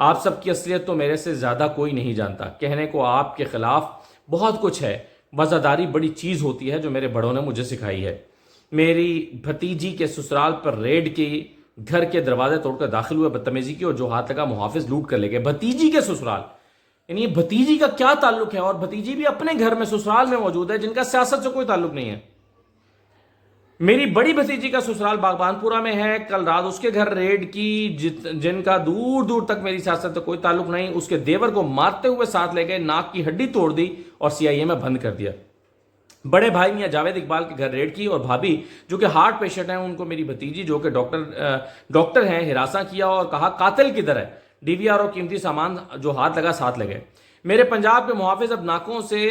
آپ سب کی اصلیت تو میرے سے زیادہ کوئی نہیں جانتا. کہنے کو آپ کے خلاف بہت کچھ ہے. وزاداری بڑی چیز ہوتی ہے جو میرے بڑوں نے مجھے سکھائی ہے. میری بھتیجی کے سسرال پر ریڈ کی, گھر کے دروازے توڑ کر داخل ہوئے, بدتمیزی کی اور جو ہاتھ لگا محافظ لوٹ کر لے گئے. بھتیجی کے سسرال, یعنی بھتیجی کا کیا تعلق ہے؟ اور بھتیجی بھی اپنے گھر میں سسرال میں موجود ہے جن کا سیاست سے کوئی تعلق نہیں ہے. میری بڑی بھتیجی کا سسرال باغبان پورہ میں ہے. کل رات اس کے گھر ریڈ کی جن کا دور دور تک میری سیاست سے کوئی تعلق نہیں. اس کے دیور کو مارتے ہوئے ساتھ لے گئے, ناک کی ہڈی توڑ دی اور CIA میں بند کر دیا. بڑے بھائی میاں جاوید اقبال کے گھر ریڈ کی اور بھابھی جو کہ ہارٹ پیشنٹ ہیں ان کو میری بھتیجی جو کہ ڈاکٹر ہیں ہراساں کیا اور کہا قاتل کدھر ہے. DVR اور قیمتی سامان جو ہاتھ لگا ساتھ لے گئے. میرے پنجاب کے محافظ اب ناکوں سے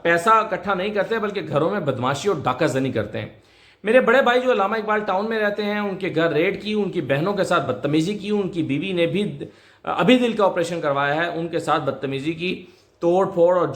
پیسہ اکٹھا نہیں کرتے بلکہ گھروں میں بدماشی اور ڈاکہ زنی کرتے ہیں. میرے بڑے بھائی جو علامہ اقبال ٹاؤن میں رہتے ہیں ان کے گھر ریڈ کی, ان کی بہنوں کے ساتھ بدتمیزی کی. ان کی بیوی نے بھی ابھی دل کا آپریشن کروایا ہے, ان کے ساتھ بدتمیزی کی, توڑ پھوڑ اور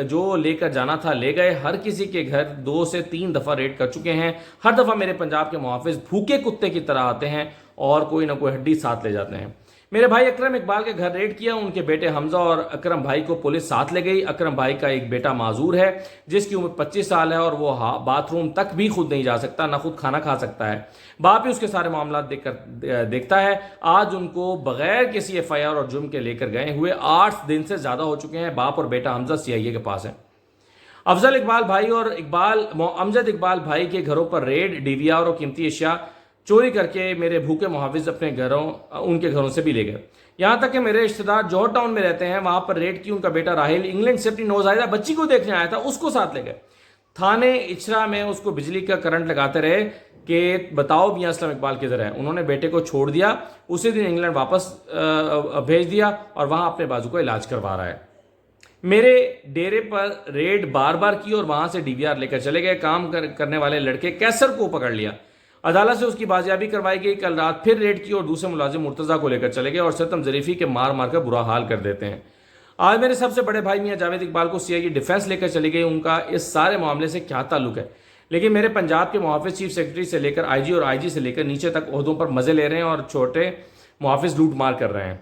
جو لے کر جانا تھا لے گئے. ہر کسی کے گھر 2 سے 3 دفعہ ریڈ کر چکے ہیں. ہر دفعہ میرے پنجاب کے محافظ بھوکے کتے کی طرح آتے ہیں اور کوئی نہ کوئی ہڈی ساتھ لے جاتے ہیں. میرے بھائی اکرم اقبال کے گھر ریڈ کیا. ان کے بیٹے حمزہ اور اکرم بھائی کو پولیس ساتھ لے گئی. اکرم بھائی کا ایک بیٹا معذور ہے جس کی عمر 25 سال ہے اور وہ باتھ روم تک بھی خود نہیں جا سکتا, نہ خود کھانا کھا سکتا ہے. باپ ہی اس کے سارے معاملات دیکھتا ہے. آج ان کو بغیر کسی FIR اور جرم کے لے کر گئے ہوئے 8 دن سے زیادہ ہو چکے ہیں. باپ اور بیٹا حمزہ CIA کے پاس ہیں. افضل اقبال بھائی اور امجد اقبال بھائی کے گھروں پر ریڈ, DVR اور قیمتی اشیاء چوری کر کے میرے بھوکے محافظ ان کے گھروں سے بھی لے گئے. یہاں تک کہ میرے رشتہ دار جوہر ٹاؤن میں رہتے ہیں, وہاں پر ریڈ کی. ان کا بیٹا راہیل انگلینڈ سے اپنی نوزائیدہ بچی کو دیکھنے آیا تھا, اس کو ساتھ لے گئے. تھانے اچرا میں اس کو بجلی کا کرنٹ لگاتے رہے کہ بتاؤ میاں اسلم اقبال کدھر ہے. انہوں نے بیٹے کو چھوڑ دیا. اسی دن انگلینڈ واپس بھیج دیا اور وہاں اپنے بازو کا علاج کروا رہا ہے. میرے ڈیرے پر ریڈ بار بار کی اور وہاں سے DVR لے کر چلے گئے. کام کرنے والے لڑکے کیسر کو پکڑ لیا, عدالت سے اس کی بازیابی کروائی گئی. کل رات پھر ریڈ کی اور دوسرے ملازم مرتضیٰ کو لے کر چلے گئے اور ستم ظریفی کے مار مار کر برا حال کر دیتے ہیں. آج میرے سب سے بڑے بھائی میاں جاوید اقبال کو CIA ڈیفینس لے کر چلی گئی. ان کا اس سارے معاملے سے کیا تعلق ہے؟ لیکن میرے پنجاب کے محافظ چیف سیکرٹری سے لے کر IG اور IG سے لے کر نیچے تک عہدوں پر مزے لے رہے ہیں اور چھوٹے محافظ لوٹ مار کر رہے ہیں.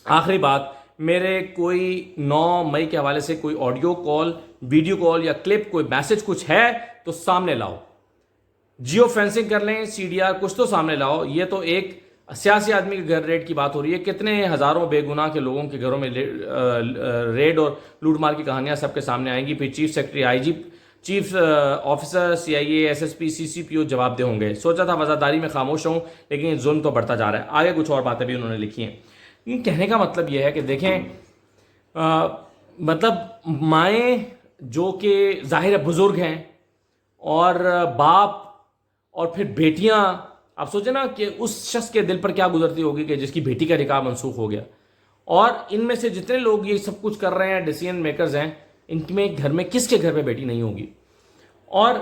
آخری بات, میرے کوئی 9 مئی کے حوالے سے کوئی آڈیو کال, ویڈیو کال یا کلپ, کوئی میسج کچھ ہے تو سامنے لاؤ. جیو فینسنگ کر لیں, CDR کچھ تو سامنے لاؤ. یہ تو ایک سیاسی آدمی کے گھر ریڈ کی بات ہو رہی ہے. کتنے ہزاروں بے گناہ کے لوگوں کے گھروں میں ریڈ اور لوٹ مار کی کہانیاں سب کے سامنے آئیں گی. پھر chief secretary, IG, chief officer, CIA, SSP, CCPO جواب دہ ہوں گے. سوچا تھا وزاداری میں خاموش ہوں لیکن یہ ظلم تو بڑھتا جا رہا ہے. آگے کچھ اور باتیں بھی انہوں نے لکھی ہیں. کہنے کا مطلب یہ ہے کہ دیکھیں, مطلب مائیں جو کہ ظاہر بزرگ ہیں اور باپ اور پھر بیٹیاں, آپ سوچیں نا کہ اس شخص کے دل پر کیا گزرتی ہوگی کہ جس کی بیٹی کا نکاح منسوخ ہو گیا. اور ان میں سے جتنے لوگ یہ سب کچھ کر رہے ہیں, ڈیسیژن میکرز ہیں, ان میں گھر میں کس کے گھر پہ بیٹی نہیں ہوگی؟ اور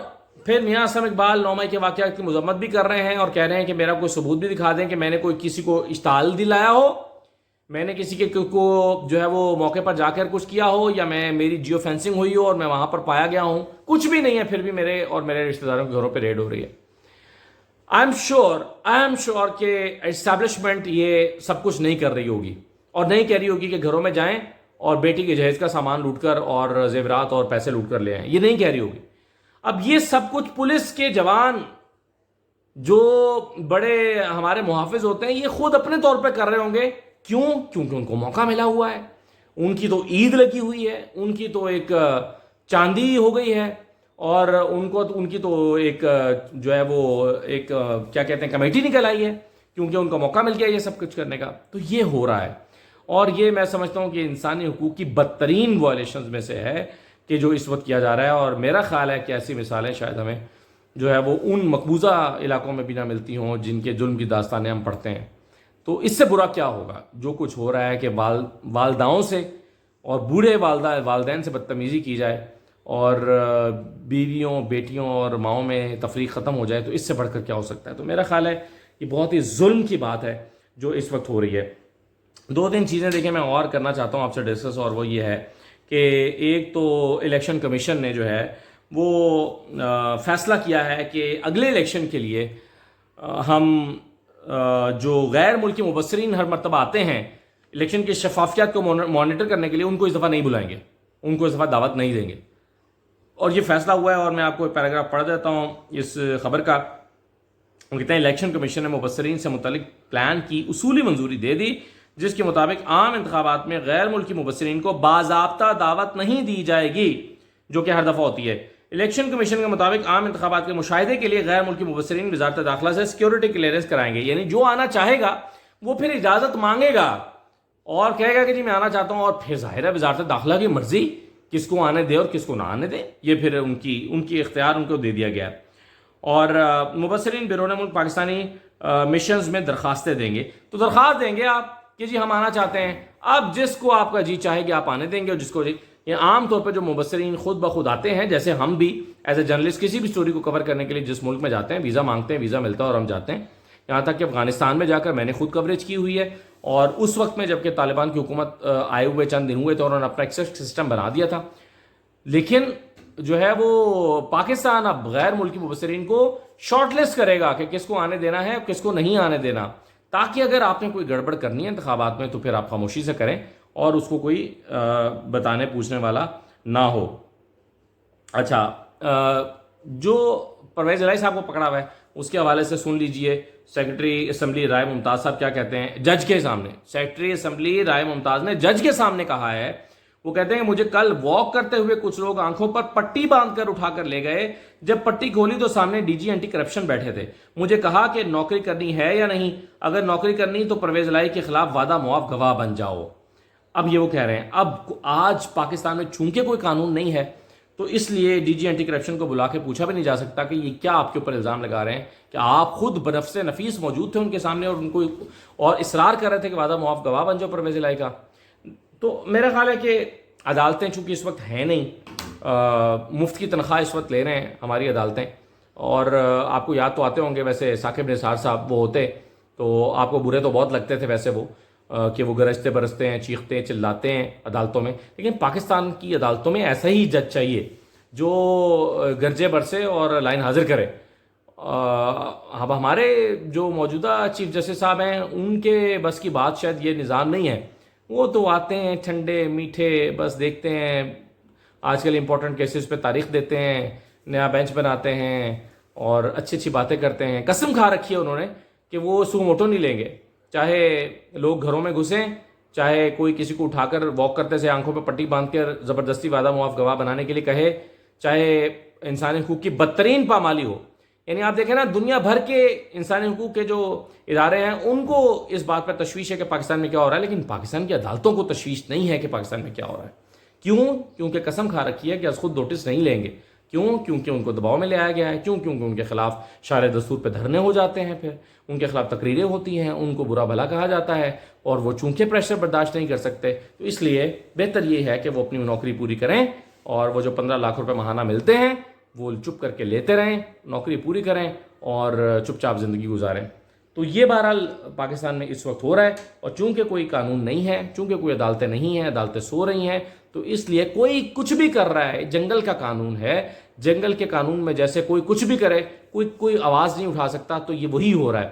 پھر میاں اسلم اقبال 9 مئی کے واقعات کی مذمت بھی کر رہے ہیں اور کہہ رہے ہیں کہ میرا کوئی ثبوت بھی دکھا دیں کہ میں نے کوئی کسی کو اشتعال دلایا ہو, میں نے کسی کو جو ہے وہ موقع پر جا کر کچھ کیا ہو, یا میری جیو فینسنگ ہوئی ہو اور میں وہاں پر پایا گیا ہوں. کچھ بھی نہیں ہے. پھر بھی میرے اور میرے رشتہ داروں کے گھروں پہ ریڈ ہو رہی ہے. آئی ایم شور کہ اسٹیبلشمنٹ یہ سب کچھ نہیں کر رہی ہوگی اور نہیں کہہ رہی ہوگی کہ گھروں میں جائیں اور بیٹی کے جہیز کا سامان لوٹ کر اور زیورات اور پیسے لوٹ کر لے آئیں. یہ نہیں کہہ رہی ہوگی. اب یہ سب کچھ پولیس کے جوان جو بڑے ہمارے محافظ ہوتے ہیں یہ خود اپنے طور پہ کر رہے ہوں گے. کیوں؟ کیونکہ ان کو موقع ملا ہوا ہے. ان کی تو عید لگی ہوئی ہے, ان کی تو ایک چاندی ہو گئی ہے, اور ان کی تو ایک جو ہے وہ ایک کیا کہتے ہیں کمیٹی نکل آئی ہے کیونکہ ان کو موقع مل گیا یہ سب کچھ کرنے کا. تو یہ ہو رہا ہے اور یہ میں سمجھتا ہوں کہ انسانی حقوق کی بدترین وائلیشنز میں سے ہے کہ جو اس وقت کیا جا رہا ہے. اور میرا خیال ہے کہ ایسی مثالیں شاید ہمیں جو ہے وہ ان مقبوضہ علاقوں میں بھی نہ ملتی ہوں جن کے ظلم کی داستانیں ہم پڑھتے ہیں. تو اس سے برا کیا ہوگا جو کچھ ہو رہا ہے کہ والداؤں سے اور بوڑھے والدین سے بدتمیزی کی جائے اور بیویوں, بیٹیوں اور ماؤں میں تفریق ختم ہو جائے. تو اس سے بڑھ کر کیا ہو سکتا ہے؟ تو میرا خیال ہے یہ بہت ہی ظلم کی بات ہے جو اس وقت ہو رہی ہے. 2-3 چیزیں دیکھیں میں اور کرنا چاہتا ہوں آپ سے ڈسکس, اور وہ یہ ہے کہ ایک تو الیکشن کمیشن نے جو ہے وہ فیصلہ کیا ہے کہ اگلے الیکشن کے لیے ہم جو غیر ملکی مبصرین ہر مرتبہ آتے ہیں الیکشن کی شفافیت کو مانیٹر کرنے کے لیے ان کو اس دفعہ نہیں بلائیں گے، ان کو اس دفعہ دعوت نہیں دیں گے. اور یہ فیصلہ ہوا ہے، اور میں آپ کو ایک پیراگراف پڑھ دیتا ہوں اس خبر کا. وہ کہتے ہیں الیکشن کمیشن نے مبصرین سے متعلق پلان کی اصولی منظوری دے دی، جس کے مطابق عام انتخابات میں غیر ملکی مبصرین کو باضابطہ دعوت نہیں دی جائے گی، جو کہ ہر دفعہ ہوتی ہے. الیکشن کمیشن کے مطابق عام انتخابات کے مشاہدے کے لیے غیر ملکی مبصرین وزارت داخلہ سے سیکیورٹی کلیئرنس کرائیں گے. یعنی جو آنا چاہے گا وہ پھر اجازت مانگے گا اور کہے گا کہ جی میں آنا چاہتا ہوں، اور پھر ظاہر ہے وزارت داخلہ کی مرضی کس کو آنے دے اور کس کو نہ آنے دے، یہ پھر ان کی اختیار ان کو دے دیا گیا ہے. اور مبصرین بیرون ملک پاکستانی مشنز میں درخواستیں دیں گے. تو درخواست دیں گے آپ کہ جی ہم آنا چاہتے ہیں، اب جس کو آپ کا جی چاہے گی آپ آنے دیں گے، اور جس کو یہ عام طور پہ جو مبصرین خود بخود آتے ہیں، جیسے ہم بھی ایز اے جرنلسٹ کسی بھی سٹوری کو کور کرنے کے لیے جس ملک میں جاتے ہیں ویزا مانگتے ہیں، ویزا ملتا ہے اور ہم جاتے ہیں. یہاں تک کہ افغانستان میں جا کر میں نے خود کوریج کی ہوئی ہے، اور اس وقت میں جبکہ طالبان کی حکومت آئے ہوئے چند دن ہوئے تھے اور انہوں نے اپنا ایک سسٹم بنا دیا تھا. لیکن جو ہے وہ پاکستان اب غیر ملکی مبصرین کو شارٹ لسٹ کرے گا کہ کس کو آنے دینا ہے کس کو نہیں آنے دینا، تاکہ اگر آپ نے کوئی گڑبڑ کرنی ہے انتخابات میں تو پھر آپ خاموشی سے کریں اور اس کو کوئی بتانے پوچھنے والا نہ ہو. اچھا، جو پرویز الہی صاحب کو پکڑا ہوا ہے اس کے حوالے سے سن لیجئے سیکرٹری اسمبلی رائے ممتاز صاحب کیا کہتے ہیں جج کے سامنے. سیکرٹری اسمبلی رائے ممتاز نے جج کے سامنے کہا ہے، وہ کہتے ہیں مجھے کل واک کرتے ہوئے کچھ لوگ آنکھوں پر پٹی باندھ کر اٹھا کر لے گئے، جب پٹی کھولی تو سامنے ڈی جی اینٹی کرپشن بیٹھے تھے. مجھے کہا کہ نوکری کرنی ہے یا نہیں، اگر نوکری کرنی تو پرویز الہی کے خلاف وعدہ معاف گواہ بن جاؤ. اب یہ وہ کہہ رہے ہیں اب آج پاکستان میں چونکہ کوئی قانون نہیں ہے تو اس لیے ڈی جی اینٹی کرپشن کو بلا کے پوچھا بھی نہیں جا سکتا کہ یہ کیا آپ کے اوپر الزام لگا رہے ہیں کہ آپ خود بنفس نفیس موجود تھے ان کے سامنے اور ان کو اور اصرار کر رہے تھے کہ وعدہ معاف گواہ بن جاؤ پرویز الہی کا. تو میرا خیال ہے کہ عدالتیں چونکہ اس وقت ہیں نہیں، مفت کی تنخواہ اس وقت لے رہے ہیں ہماری عدالتیں، اور آپ کو یاد تو آتے ہوں گے ویسے ثاقب نثار صاحب وہ ہوتے تو آپ کو برے تو بہت لگتے تھے ویسے وہ کہ وہ گرجتے برستے ہیں، چیختے ہیں، چلاتے ہیں عدالتوں میں. لیکن پاکستان کی عدالتوں میں ایسا ہی جج چاہیے جو گرجے برسے اور لائن حاضر کرے. اب ہمارے جو موجودہ چیف جسٹس صاحب ہیں ان کے بس کی بات شاید یہ نظام نہیں ہے. وہ تو آتے ہیں ٹھنڈے میٹھے، بس دیکھتے ہیں آج کل امپورٹنٹ کیسز پہ تاریخ دیتے ہیں، نیا بینچ بناتے ہیں اور اچھی اچھی باتیں کرتے ہیں. قسم کھا رکھی ہے انہوں نے کہ وہ سو موٹو نہیں لیں گے، چاہے لوگ گھروں میں گھسیں، چاہے کوئی کسی کو اٹھا کر واک کرتے سے آنکھوں پہ پٹی باندھ کر زبردستی وعدہ معاف گواہ بنانے کے لیے کہے، چاہے انسانی حقوق کی بدترین پامالی ہو. یعنی آپ دیکھیں نا دنیا بھر کے انسانی حقوق کے جو ادارے ہیں ان کو اس بات پر تشویش ہے کہ پاکستان میں کیا ہو رہا ہے، لیکن پاکستان کی عدالتوں کو تشویش نہیں ہے کہ پاکستان میں کیا ہو رہا ہے. کیوں؟ کیونکہ قسم کھا رکھی ہے کہ از خود نوٹس نہیں لیں گے. کیوں؟ کیونکہ ان کو دباؤ میں لے آیا گیا ہے. کیوں؟ کیونکہ ان کے خلاف شارع دستور پہ دھرنے ہو جاتے ہیں، پھر ان کے خلاف تقریریں ہوتی ہیں، ان کو برا بھلا کہا جاتا ہے، اور وہ چونکہ پریشر برداشت نہیں کر سکتے تو اس لیے بہتر یہ ہے کہ وہ اپنی نوکری پوری کریں اور وہ جو 15 لاکھ روپے ماہانہ ملتے ہیں وہ چپ کر کے لیتے رہیں، نوکری پوری کریں اور چپ چاپ زندگی گزاریں. تو یہ بہرحال پاکستان میں اس وقت ہو رہا ہے. اور چونکہ کوئی قانون نہیں ہے، چونکہ کوئی عدالتیں نہیں ہیں، عدالتیں سو رہی ہیں، تو اس لیے کوئی کچھ بھی کر رہا ہے. جنگل کا قانون ہے، جنگل کے قانون میں جیسے کوئی کچھ بھی کرے کوئی آواز نہیں اٹھا سکتا، تو یہ وہی ہو رہا ہے.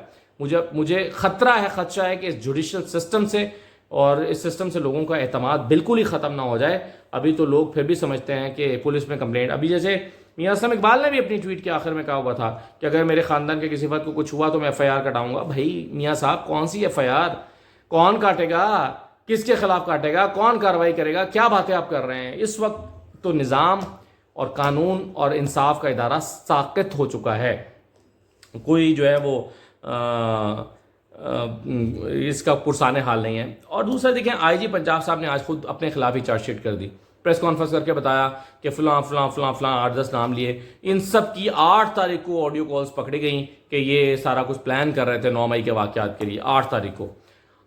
مجھے خدشہ ہے کہ اس جوڈیشل سسٹم سے اور اس سسٹم سے لوگوں کا اعتماد بالکل ہی ختم نہ ہو جائے. ابھی تو لوگ پھر بھی سمجھتے ہیں کہ پولیس میں کمپلینٹ، ابھی جیسے میاں اسلم اقبال نے بھی اپنی ٹویٹ کے آخر میں کہا ہوا تھا کہ اگر میرے خاندان کے کسی فرد کو کچھ ہوا تو میں ایف آئی آر کٹاؤں گا. بھائی میاں صاحب کون سی ایف آئی آر، کون کاٹے گا، کس کے خلاف کاٹے گا، کون کارروائی کرے گا، کیا باتیں آپ کر رہے ہیں. اس وقت تو نظام اور قانون اور انصاف کا ادارہ ساقط ہو چکا ہے. کوئی جو ہے وہ اس کا پرسان حال نہیں ہے. اور دوسرا دیکھیں آئی جی پنجاب صاحب نے آج خود اپنے خلاف ہی چارج شیٹ کر دی، پریس کانفرنس کر کے بتایا کہ فلاں فلاں فلاں فلاں 8-10 نام لیے، ان سب کی 8 تاریخ کو آڈیو کالز پکڑی گئیں کہ یہ سارا کچھ پلان کر رہے تھے 9 مئی کے واقعات کے لیے 8 تاریخ کو.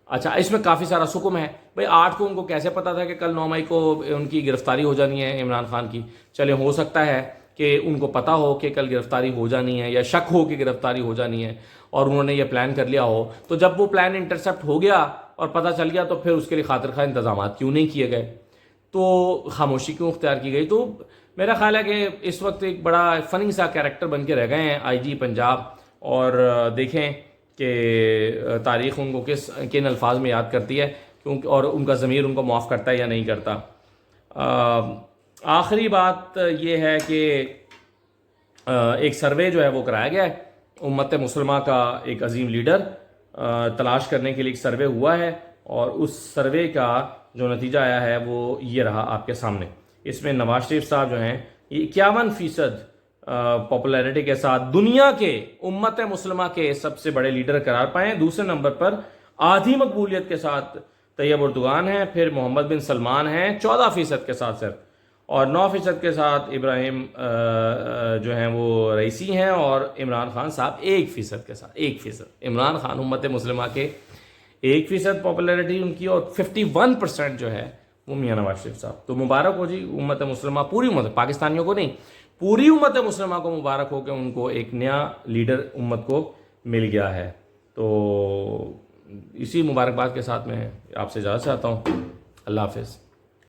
اچھا اس میں کافی سارا سکم ہے. بھئی 8 کو ان کو کیسے پتا تھا کہ کل 9 مئی کو ان کی گرفتاری ہو جانی ہے عمران خان کی؟ چلے ہو سکتا ہے کہ ان کو پتا ہو کہ کل گرفتاری ہو جانی ہے یا شک ہو کہ گرفتاری ہو جانی ہے اور انہوں نے یہ پلان کر لیا ہو. تو جب وہ پلان انٹرسپٹ ہو گیا اور پتہ چل گیا تو پھر اس کے لیے خاطر خواہ انتظامات کیوں نہیں کیے گئے، تو خاموشی کیوں اختیار کی گئی؟ تو میرا خیال ہے کہ اس وقت ایک بڑا فنی سا کیریکٹر بن کے رہ گئے ہیں آئی جی پنجاب. اور دیکھیں کہ تاریخ ان کو کن الفاظ میں یاد کرتی ہے کیونکہ اور ان کا ضمیر ان کو معاف کرتا ہے یا نہیں کرتا. آخری بات یہ ہے کہ ایک سروے جو ہے وہ کرایا گیا ہے امت مسلمہ کا ایک عظیم لیڈر تلاش کرنے کے لیے ایک سروے ہوا ہے, اور اس سروے کا جو نتیجہ آیا ہے وہ یہ رہا آپ کے سامنے. اس میں نواز شریف صاحب جو ہیں یہ 51% پاپولیرٹی کے ساتھ دنیا کے امت مسلمہ کے سب سے بڑے لیڈر قرار پائے ہیں. دوسرے نمبر پر آدھی مقبولیت کے ساتھ طیب اردوغان ہیں, پھر محمد بن سلمان ہیں 14% کے ساتھ صرف, اور 9% کے ساتھ ابراہیم جو ہیں وہ رئیسی ہیں, اور عمران خان صاحب 1% کے ساتھ. 1% عمران خان امت مسلمہ کے 1% پاپولیرٹی ان کی, اور 51% جو ہے وہ میاں نواز شریف صاحب. تو مبارک ہو جی امت مسلمہ, پوری امت, پاکستانیوں کو نہیں, پوری امت مسلمہ کو مبارک ہو کہ ان کو ایک نیا لیڈر امت کو مل گیا ہے. تو اسی مبارکباد کے ساتھ میں آپ سے اجازت چاہتا ہوں. اللہ حافظ.